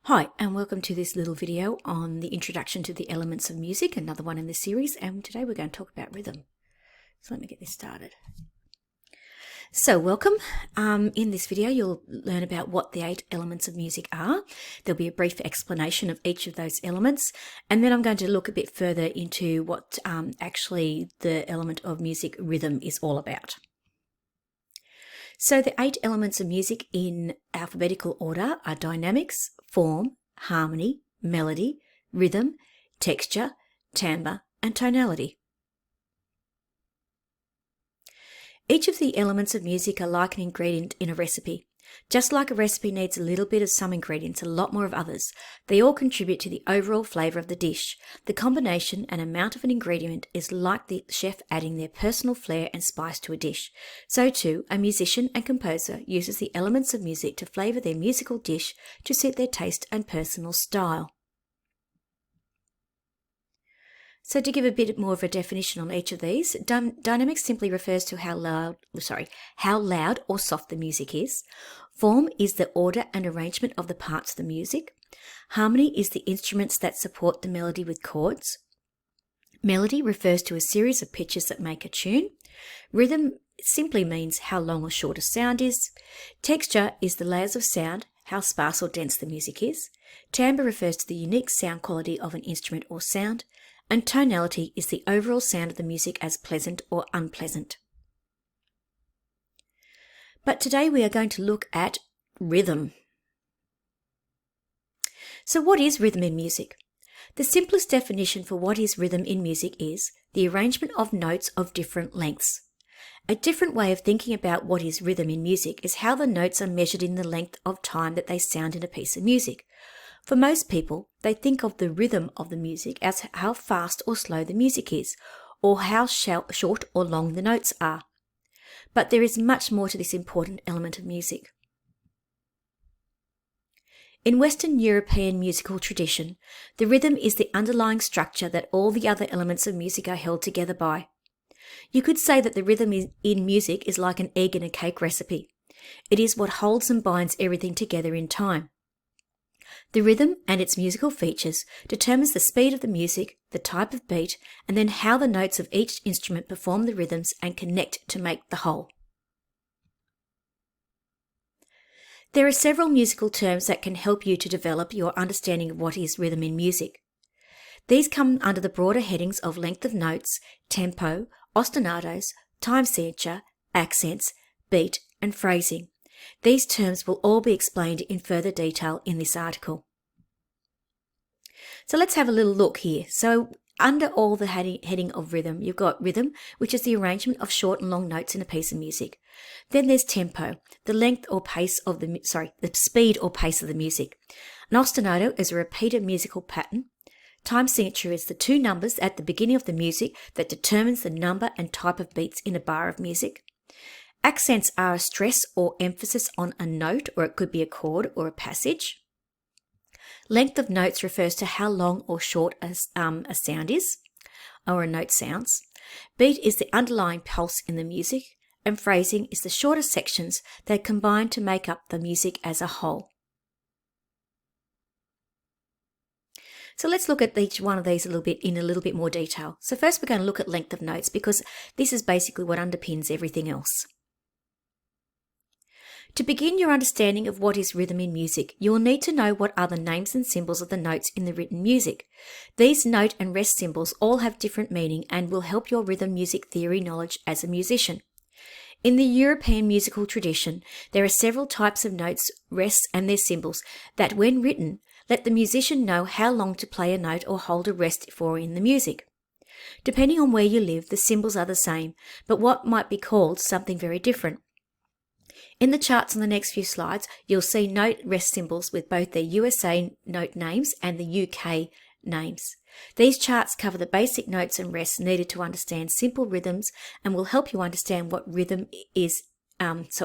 Hi, and welcome to this little video on the introduction to the elements of music, another one in this series, and today we're going to talk about rhythm. So let me get this started. So welcome. In this video you'll learn about what the 8 elements of music are. There'll be a brief explanation of each of those elements, and then I'm going to look a bit further into what actually the element of music rhythm is all about. So the 8 elements of music in alphabetical order are dynamics, form, harmony, melody, rhythm, texture, timbre, and tonality. Each of the elements of music are like an ingredient in a recipe. Just like a recipe needs a little bit of some ingredients, a lot more of others, they all contribute to the overall flavour of the dish. The combination and amount of an ingredient is like the chef adding their personal flair and spice to a dish. So too, a musician and composer uses the elements of music to flavour their musical dish to suit their taste and personal style. So to give a bit more of a definition on each of these, dynamics simply refers to how loud or soft the music is. Form is the order and arrangement of the parts of the music. Harmony is the instruments that support the melody with chords. Melody refers to a series of pitches that make a tune. Rhythm simply means how long or short a sound is. Texture is the layers of sound, how sparse or dense the music is. Timbre refers to the unique sound quality of an instrument or sound. And tonality is the overall sound of the music as pleasant or unpleasant. But today we are going to look at rhythm. So what is rhythm in music? The simplest definition for what is rhythm in music is the arrangement of notes of different lengths. A different way of thinking about what is rhythm in music is how the notes are measured in the length of time that they sound in a piece of music. For most people, they think of the rhythm of the music as how fast or slow the music is, or how short or long the notes are. But there is much more to this important element of music. In Western European musical tradition, the rhythm is the underlying structure that all the other elements of music are held together by. You could say that the rhythm in music is like an egg in a cake recipe. It is what holds and binds everything together in time. The rhythm and its musical features determines the speed of the music, the type of beat, and then how the notes of each instrument perform the rhythms and connect to make the whole. There are several musical terms that can help you to develop your understanding of what is rhythm in music. These come under the broader headings of length of notes, tempo, ostinatos, time signature, accents, beat, and phrasing. These terms will all be explained in further detail in this article. So let's have a little look here. So under all the heading of rhythm, you've got rhythm, which is the arrangement of short and long notes in a piece of music. Then there's tempo, the length or pace of the speed or pace of the music. An ostinato is a repeated musical pattern. Time signature is the 2 numbers at the beginning of the music that determines the number and type of beats in a bar of music. Accents are a stress or emphasis on a note, or it could be a chord or a passage. Length of notes refers to how long or short a sound is, or a note sounds. Beat is the underlying pulse in the music, and phrasing is the shorter sections that combine to make up the music as a whole. So let's look at each one of these in a little bit more detail. So first we're going to look at length of notes, because this is basically what underpins everything else. To begin your understanding of what is rhythm in music, you will need to know what are the names and symbols of the notes in the written music. These note and rest symbols all have different meaning and will help your rhythm music theory knowledge as a musician. In the European musical tradition, there are several types of notes, rests, and their symbols that, when written, let the musician know how long to play a note or hold a rest for in the music. Depending on where you live, the symbols are the same, but what might be called something very different. In the charts on the next few slides, you'll see note rest symbols with both the USA note names and the UK names. These charts cover the basic notes and rests needed to understand simple rhythms and will help you understand what rhythm is.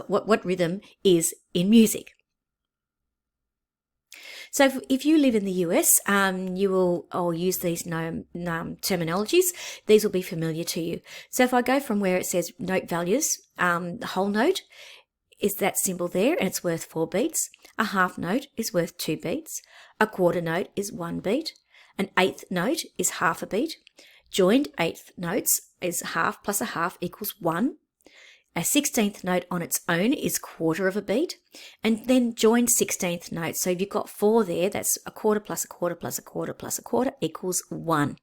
What rhythm is in music. So if you live in the US, you will all use these terminologies. These will be familiar to you. So if I go from where it says note values, the whole note, is that symbol there, and it's worth 4 beats. A half note is worth 2 beats. A quarter note is 1 beat. An eighth note is half a beat. Joined eighth notes is half plus a half equals 1. A 16th note on its own is quarter of a beat, and then joined 16th notes. So if you've got 4 there, that's a quarter plus a quarter plus a quarter plus a quarter equals 1.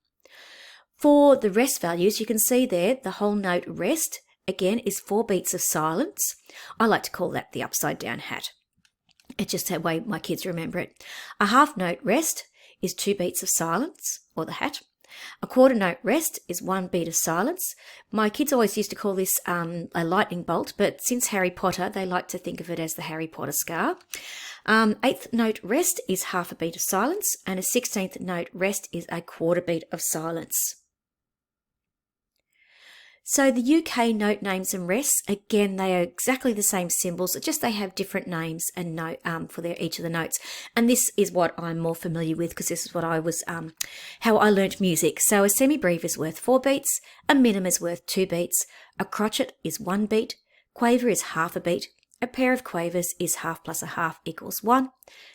For the rest values, you can see there the whole note rest, again, is 4 beats of silence. I like to call that the upside down hat. It's just that way my kids remember it. A half note rest is 2 beats of silence, or the hat. A quarter note rest is 1 beat of silence. My kids always used to call this a lightning bolt, but since Harry Potter, they like to think of it as the Harry Potter scar. Eighth note rest is half a beat of silence, and a 16th note rest is a quarter beat of silence. So the UK note names and rests, again, they are exactly the same symbols, just they have different names and note for each of the notes. And this is what I'm more familiar with because this is what I was, how I learnt music. So a semi-breve is worth 4 beats, a minim is worth 2 beats, a crotchet is 1 beat, quaver is half a beat, a pair of quavers is half plus a half equals 1.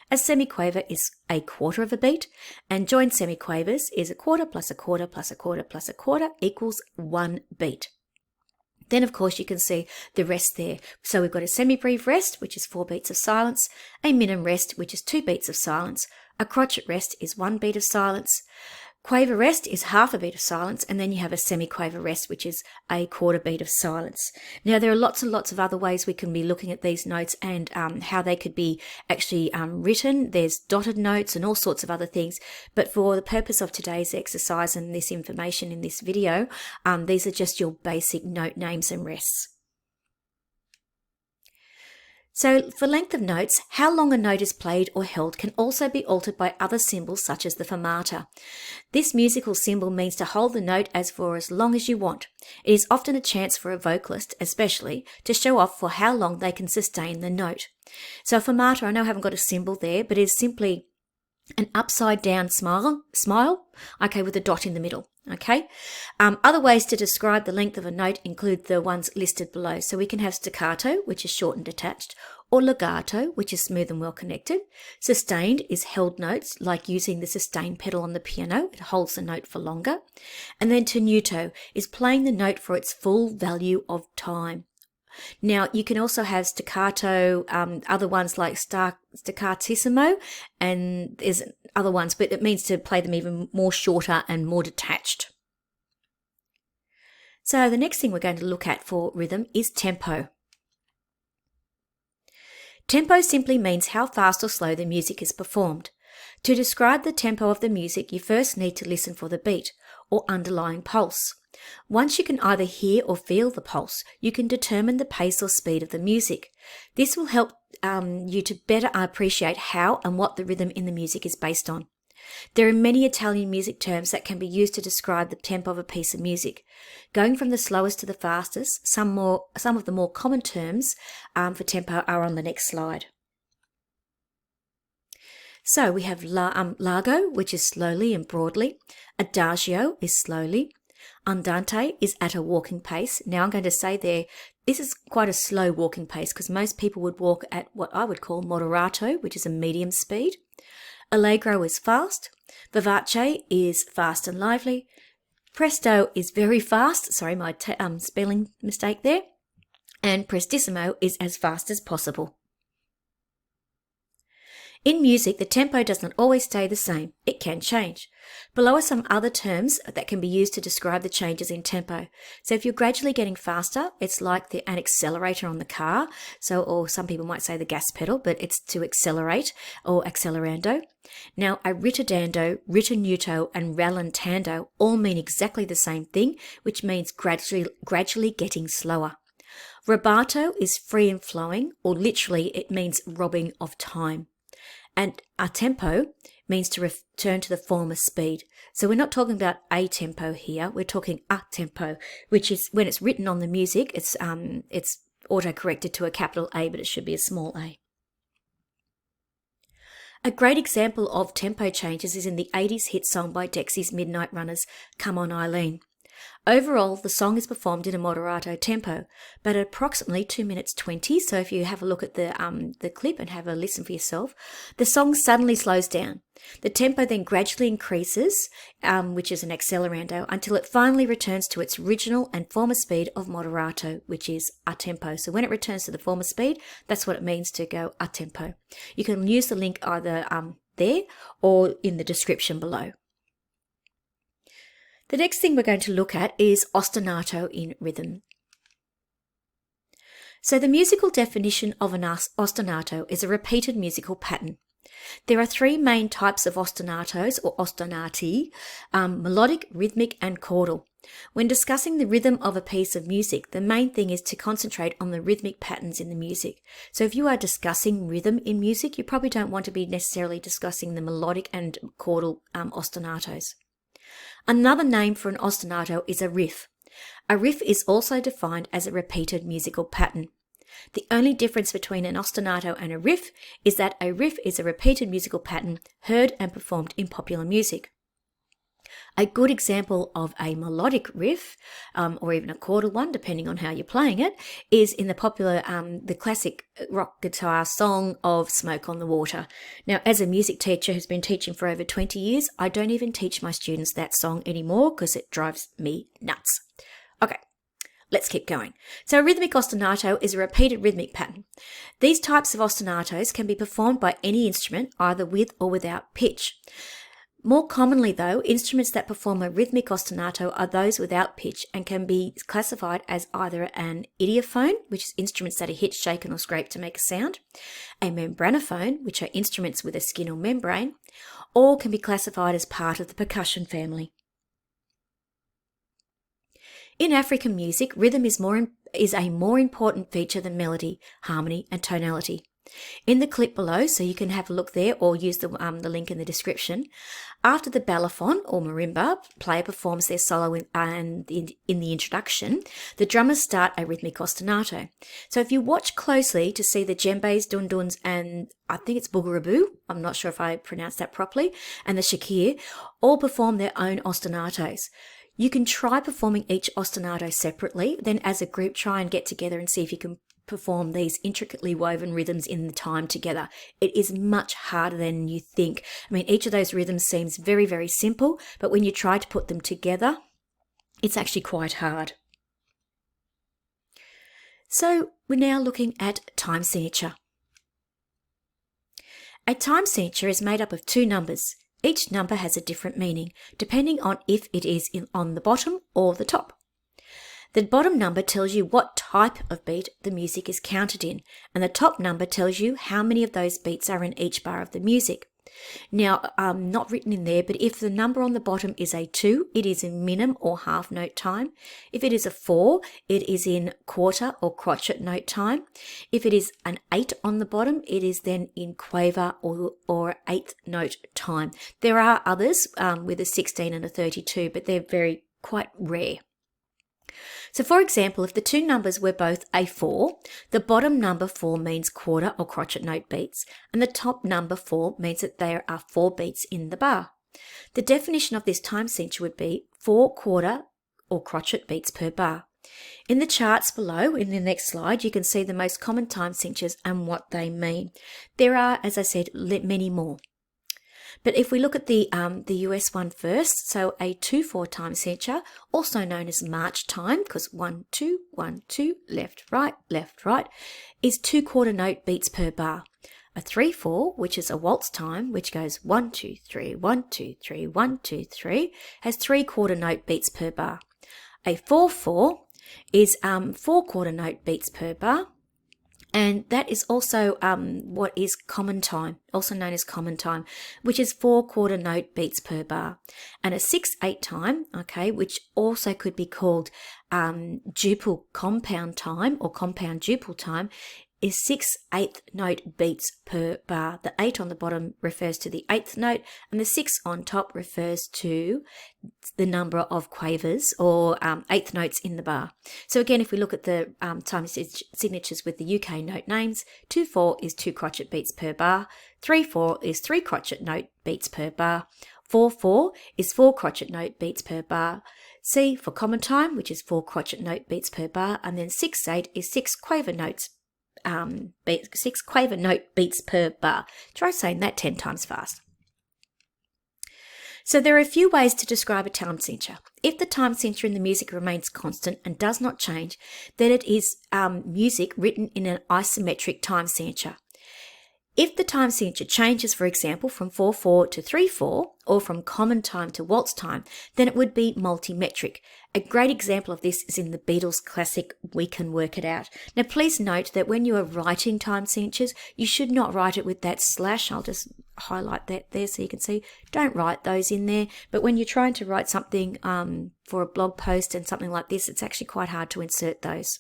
A semiquaver is a quarter of a beat, and joined semiquavers is a quarter plus a quarter plus a quarter plus a quarter equals 1 beat. Then, of course, you can see the rest there. So we've got a semi-breve rest, which is 4 beats of silence, a minim rest, which is 2 beats of silence, a crotchet rest is 1 beat of silence, quaver rest is half a beat of silence, and then you have a semi-quaver rest, which is a quarter beat of silence. Now, there are lots and lots of other ways we can be looking at these notes and how they could be actually written. There's dotted notes and all sorts of other things, but for the purpose of today's exercise and this information in this video, these are just your basic note names and rests. So for length of notes, how long a note is played or held can also be altered by other symbols such as the fermata. This musical symbol means to hold the note for as long as you want. It is often a chance for a vocalist, especially, to show off for how long they can sustain the note. So a fermata, I know I haven't got a symbol there, but it is simply an upside down smile, okay, with a dot in the middle. Okay. Other ways to describe the length of a note include the ones listed below. So we can have staccato, which is short and detached, or legato, which is smooth and well connected. Sustained is held notes, like using the sustain pedal on the piano. It holds the note for longer. And then tenuto is playing the note for its full value of time. Now, you can also have staccato, other ones like staccatissimo, and there's other ones, but it means to play them even more shorter and more detached. So the next thing we're going to look at for rhythm is tempo. Tempo simply means how fast or slow the music is performed. To describe the tempo of the music, you first need to listen for the beat, or underlying pulse. Once you can either hear or feel the pulse, you can determine the pace or speed of the music. This will help you to better appreciate how and what the rhythm in the music is based on. There are many Italian music terms that can be used to describe the tempo of a piece of music. Going from the slowest to the fastest, some of the more common terms for tempo are on the next slide. So we have largo, which is slowly and broadly. Adagio is slowly. Andante is at a walking pace. Now I'm going to say there, this is quite a slow walking pace because most people would walk at what I would call moderato, which is a medium speed. Allegro is fast. Vivace is fast and lively. Presto is very fast. Sorry, my spelling mistake there. And prestissimo is as fast as possible. In music, the tempo does not always stay the same. It can change. Below are some other terms that can be used to describe the changes in tempo. So if you're gradually getting faster, it's like an accelerator on the car. Or some people might say the gas pedal, but it's to accelerate, or accelerando. Now, a ritardando, ritenuto, and rallentando all mean exactly the same thing, which means gradually getting slower. Rubato is free and flowing, or literally it means robbing of time. And a tempo means to return to the former speed. So we're not talking about a tempo here. We're talking a tempo, which is when it's written on the music, it's auto-corrected to a capital A, but it should be a small a. A great example of tempo changes is in the 80s hit song by Dexy's Midnight Runners, Come On Eileen. Overall, the song is performed in a moderato tempo, but at approximately 2 minutes 20. So if you have a look at the clip and have a listen for yourself, the song suddenly slows down. The tempo then gradually increases, which is an accelerando, until it finally returns to its original and former speed of moderato, which is a tempo. So when it returns to the former speed, that's what it means to go a tempo. You can use the link either there or in the description below. The next thing we're going to look at is ostinato in rhythm. So the musical definition of an ostinato is a repeated musical pattern. There are three main types of ostinatos or ostinati, melodic, rhythmic and chordal. When discussing the rhythm of a piece of music, the main thing is to concentrate on the rhythmic patterns in the music. So if you are discussing rhythm in music, you probably don't want to be necessarily discussing the melodic and chordal ostinatos. Another name for an ostinato is a riff. A riff is also defined as a repeated musical pattern. The only difference between an ostinato and a riff is that a riff is a repeated musical pattern heard and performed in popular music. A good example of a melodic riff, or even a chordal one, depending on how you're playing it, is in the popular, the classic rock guitar song of Smoke on the Water. Now, as a music teacher who's been teaching for over 20 years, I don't even teach my students that song anymore because it drives me nuts. Okay. Let's keep going. So a rhythmic ostinato is a repeated rhythmic pattern. These types of ostinatos can be performed by any instrument, either with or without pitch. More commonly though, instruments that perform a rhythmic ostinato are those without pitch and can be classified as either an idiophone, which is instruments that are hit, shaken or scraped to make a sound, a membranophone, which are instruments with a skin or membrane, or can be classified as part of the percussion family. In African music, rhythm is a more important feature than melody, harmony and tonality. In the clip below, so you can have a look there or use the link in the description, after the balafon or marimba player performs their solo in the introduction, the drummers start a rhythmic ostinato. So if you watch closely to see the djembes, dunduns and I think it's boogaraboo, I'm not sure if I pronounced that properly, and the shakir all perform their own ostinatos. You can try performing each ostinato separately, then as a group try and get together and see if you can perform these intricately woven rhythms in the time together. It is much harder than you think. I mean, each of those rhythms seems very, very simple, but when you try to put them together, it's actually quite hard. So we're now looking at time signature. A time signature is made up of two numbers. Each number has a different meaning, depending on if it is on the bottom or the top. The bottom number tells you what type of beat the music is counted in, and the top number tells you how many of those beats are in each bar of the music. Now, not written in there, but if the number on the bottom is a 2, it is in minim or half note time. If it is a 4, it is in quarter or crotchet note time. If it is an 8 on the bottom, it is then in quaver or eighth note time. There are others with a 16 and a 32, but they're quite rare. So for example, if the two numbers were both a 4, the bottom number 4 means quarter or crotchet note beats, and the top number 4 means that there are 4 beats in the bar. The definition of this time signature would be 4 quarter or crotchet beats per bar. In the charts below, in the next slide, you can see the most common time signatures and what they mean. There are, as I said, many more. But if we look at the US one first, so a 2/4 time signature, also known as march time, because 1 2 1 2 left right, is 2 quarter note beats per bar. A 3/4, which is a waltz time, which goes 1 2 3 1 2 3 1 2 3, has 3 quarter note beats per bar. A 4/4 is 4 quarter note beats per bar. And that is also what is common time, also known as common time, which is 4 quarter note beats per bar. And a 6/8 time, okay, which also could be called duple compound time or compound duple time, is 6/8 note beats per bar. The 8 on the bottom refers to the 8th note, and the 6 on top refers to the number of quavers or 8th notes in the bar. So again, if we look at the time signatures with the UK note names, 2/4 is 2 crotchet beats per bar, 3/4 is 3 crotchet note beats per bar, 4/4 is 4 crotchet note beats per bar. C for common time, which is 4 crotchet note beats per bar, and then 6/8 is 6 quaver notes, 6 quaver note beats per bar. Try saying that 10 times fast. So there are a few ways to describe a time signature. If the time signature in the music remains constant and does not change, then it is music written in an isometric time signature. If the time signature changes, for example, from 4/4 to 3/4, or from common time to waltz time, then it would be multimetric. A great example of this is in the Beatles' classic We Can Work It Out. Now, please note that when you are writing time signatures, you should not write it with that slash. I'll just highlight that there so you can see. Don't write those in there. But when you're trying to write something for a blog post and something like this, it's actually quite hard to insert those.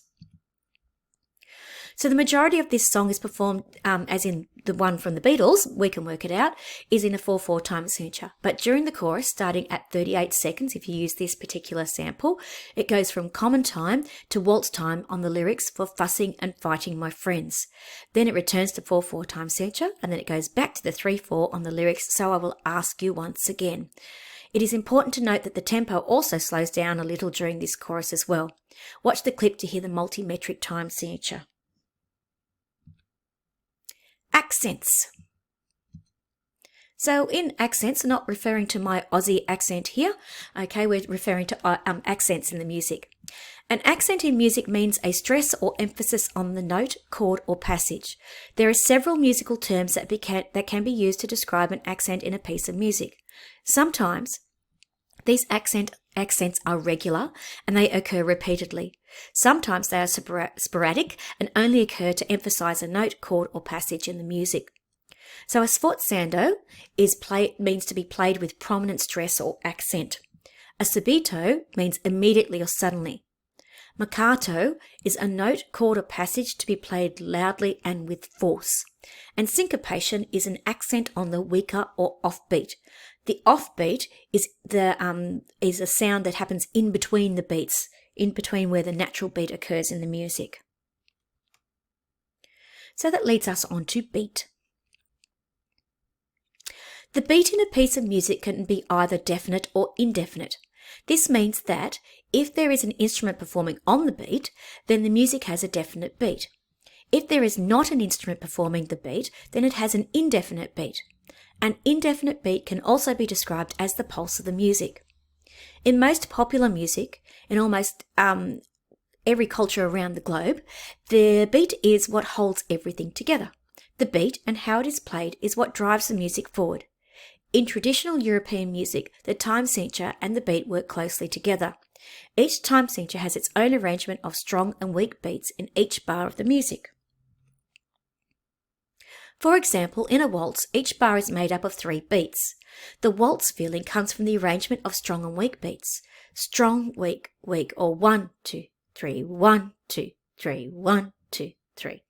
So the majority of this song is performed, as in the one from the Beatles, We Can Work It Out, is in a 4/4 time signature. But during the chorus, starting at 38 seconds, if you use this particular sample, it goes from common time to waltz time on the lyrics for fussing and fighting my friends. Then it returns to 4/4 time signature, and then it goes back to the 3/4 on the lyrics, so I will ask you once again. It is important to note that the tempo also slows down a little during this chorus as well. Watch the clip to hear the multimetric time signature. Accents. So in accents, not referring to my Aussie accent here, okay, we're referring to accents in the music. An accent in music means a stress or emphasis on the note, chord, or passage. There are several musical terms that can be used to describe an accent in a piece of music. Sometimes these accents are regular and they occur repeatedly. Sometimes they are sporadic and only occur to emphasize a note, chord, or passage in the music. So a sforzando means to be played with prominent stress or accent. A subito means immediately or suddenly. Marcato is a note, chord, or passage to be played loudly and with force. And syncopation is an accent on the weaker or offbeat. The offbeat is a sound that happens in between the beats, in between where the natural beat occurs in the music. So that leads us on to beat. The beat in a piece of music can be either definite or indefinite. This means that if there is an instrument performing on the beat, then the music has a definite beat. If there is not an instrument performing the beat, then it has an indefinite beat. An indefinite beat can also be described as the pulse of the music. In most popular music, in almost every culture around the globe, the beat is what holds everything together. The beat and how it is played is what drives the music forward. In traditional European music, the time signature and the beat work closely together. Each time signature has its own arrangement of strong and weak beats in each bar of the music. For example, in a waltz, each bar is made up of 3 beats. The waltz feeling comes from the arrangement of strong and weak beats. Strong, weak, weak, or 1, 2, 3, 1, 2, 3, 1, 2, 3.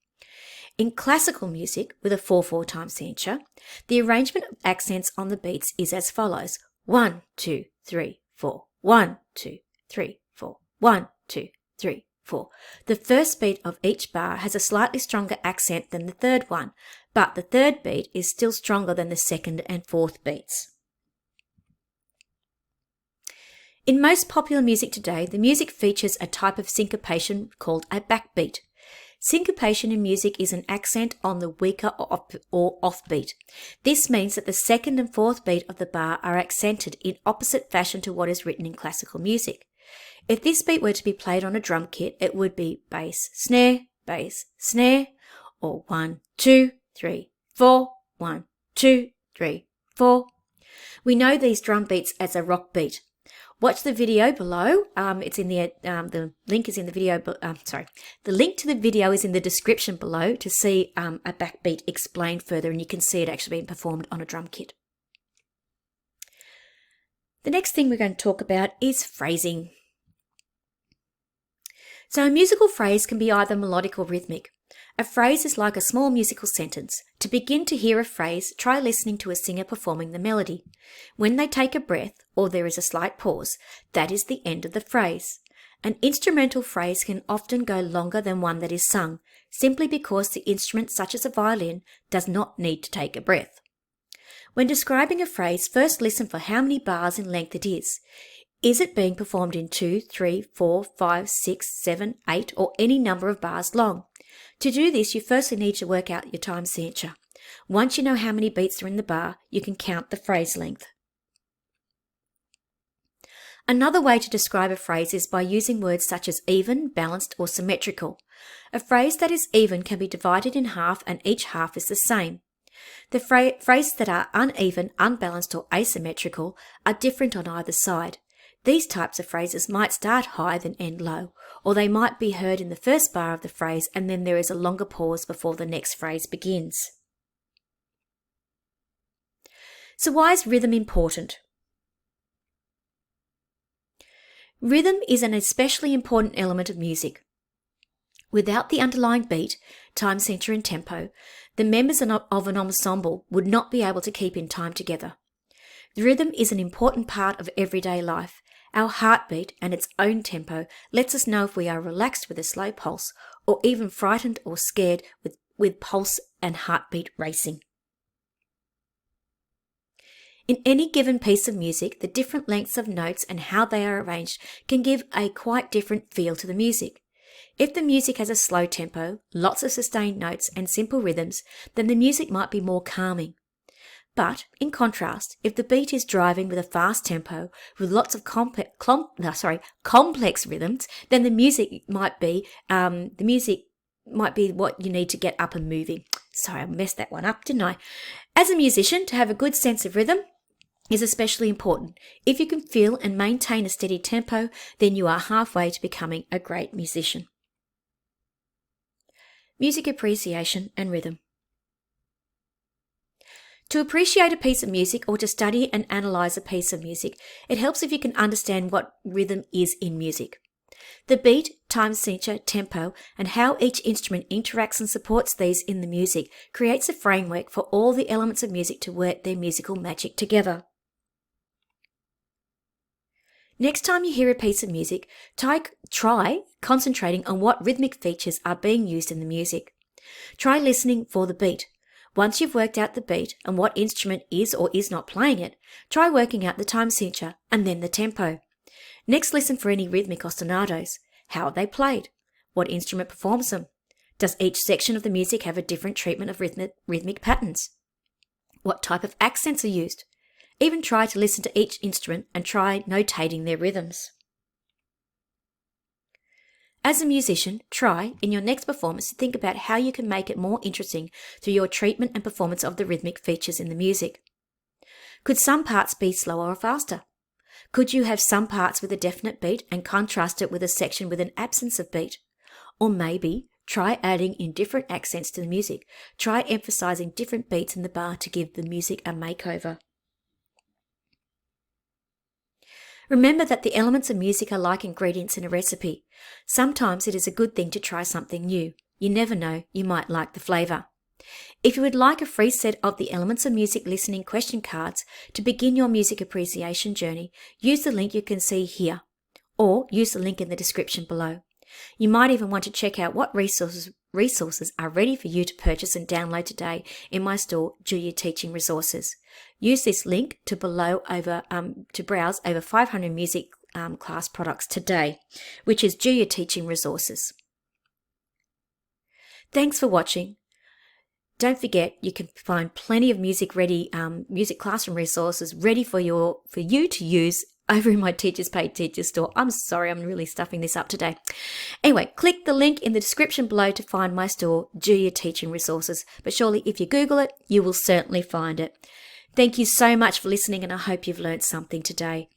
In classical music, with a 4/4 time signature, the arrangement of accents on the beats is as follows: 1, 2, 3, 4, 1, 2, 3, 4, 1, 2, 3, 4. The first beat of each bar has a slightly stronger accent than the third one, but the third beat is still stronger than the second and fourth beats. In most popular music today, the music features a type of syncopation called a backbeat. Syncopation in music is an accent on the weaker or offbeat. This means that the second and fourth beat of the bar are accented in opposite fashion to what is written in classical music. If this beat were to be played on a drum kit, it would be bass, snare, or 1, 2, 3, 4, 1, 2, 3, 4. We know these drum beats as a rock beat. Watch the video below. The link is in the video. The link to the video is in the description below to see a backbeat explained further, and you can see it actually being performed on a drum kit. The next thing we're going to talk about is phrasing. So a musical phrase can be either melodic or rhythmic. A phrase is like a small musical sentence. To begin to hear a phrase, try listening to a singer performing the melody. When they take a breath, or there is a slight pause, that is the end of the phrase. An instrumental phrase can often go longer than one that is sung, simply because the instrument, such as a violin, does not need to take a breath. When describing a phrase, first listen for how many bars in length it is. Is it being performed in 2, 3, 4, 5, 6, 7, 8, or any number of bars long? To do this, you firstly need to work out your time signature. Once you know how many beats are in the bar, you can count the phrase length. Another way to describe a phrase is by using words such as even, balanced, or symmetrical. A phrase that is even can be divided in half and each half is the same. The phrases that are uneven, unbalanced, or asymmetrical are different on either side. These types of phrases might start high then end low, or they might be heard in the first bar of the phrase and then there is a longer pause before the next phrase begins. So why is rhythm important? Rhythm is an especially important element of music. Without the underlying beat, time signature and tempo, the members of an ensemble would not be able to keep in time together. The rhythm is an important part of everyday life. Our heartbeat and its own tempo lets us know if we are relaxed with a slow pulse or even frightened or scared with pulse and heartbeat racing. In any given piece of music, the different lengths of notes and how they are arranged can give a quite different feel to the music. If the music has a slow tempo, lots of sustained notes and simple rhythms, then the music might be more calming. But, in contrast, if the beat is driving with a fast tempo with lots of complex rhythms, then the music might be what you need to get up and moving. Sorry, I messed that one up, didn't I? As a musician, to have a good sense of rhythm is especially important. If you can feel and maintain a steady tempo, then you are halfway to becoming a great musician. Music appreciation and rhythm. To appreciate a piece of music or to study and analyse a piece of music, it helps if you can understand what rhythm is in music. The beat, time signature, tempo, and how each instrument interacts and supports these in the music creates a framework for all the elements of music to work their musical magic together. Next time you hear a piece of music, try concentrating on what rhythmic features are being used in the music. Try listening for the beat. Once you've worked out the beat and what instrument is or is not playing it, try working out the time signature and then the tempo. Next, listen for any rhythmic ostinatos. How are they played? What instrument performs them? Does each section of the music have a different treatment of rhythmic patterns? What type of accents are used? Even try to listen to each instrument and try notating their rhythms. As a musician, try, in your next performance, to think about how you can make it more interesting through your treatment and performance of the rhythmic features in the music. Could some parts be slower or faster? Could you have some parts with a definite beat and contrast it with a section with an absence of beat? Or maybe try adding in different accents to the music. Try emphasizing different beats in the bar to give the music a makeover. Remember that the elements of music are like ingredients in a recipe. Sometimes it is a good thing to try something new. You never know, you might like the flavour. If you would like a free set of the Elements of Music listening question cards to begin your music appreciation journey, use the link you can see here, or use the link in the description below. You might even want to check out what resources are ready for you to purchase and download today in my store, Jooya Teaching Resources. Use this link to browse over 500 music class products today, which is Jooya Teaching Resources. Thanks for watching. Don't forget, you can find plenty of music classroom resources ready for you to use over in my Teachers Paid Teachers store. I'm sorry, I'm really stuffing this up today. Anyway, click the link in the description below to find my store, Jooya Teaching Resources. But surely if you Google it, you will certainly find it. Thank you so much for listening, and I hope you've learned something today.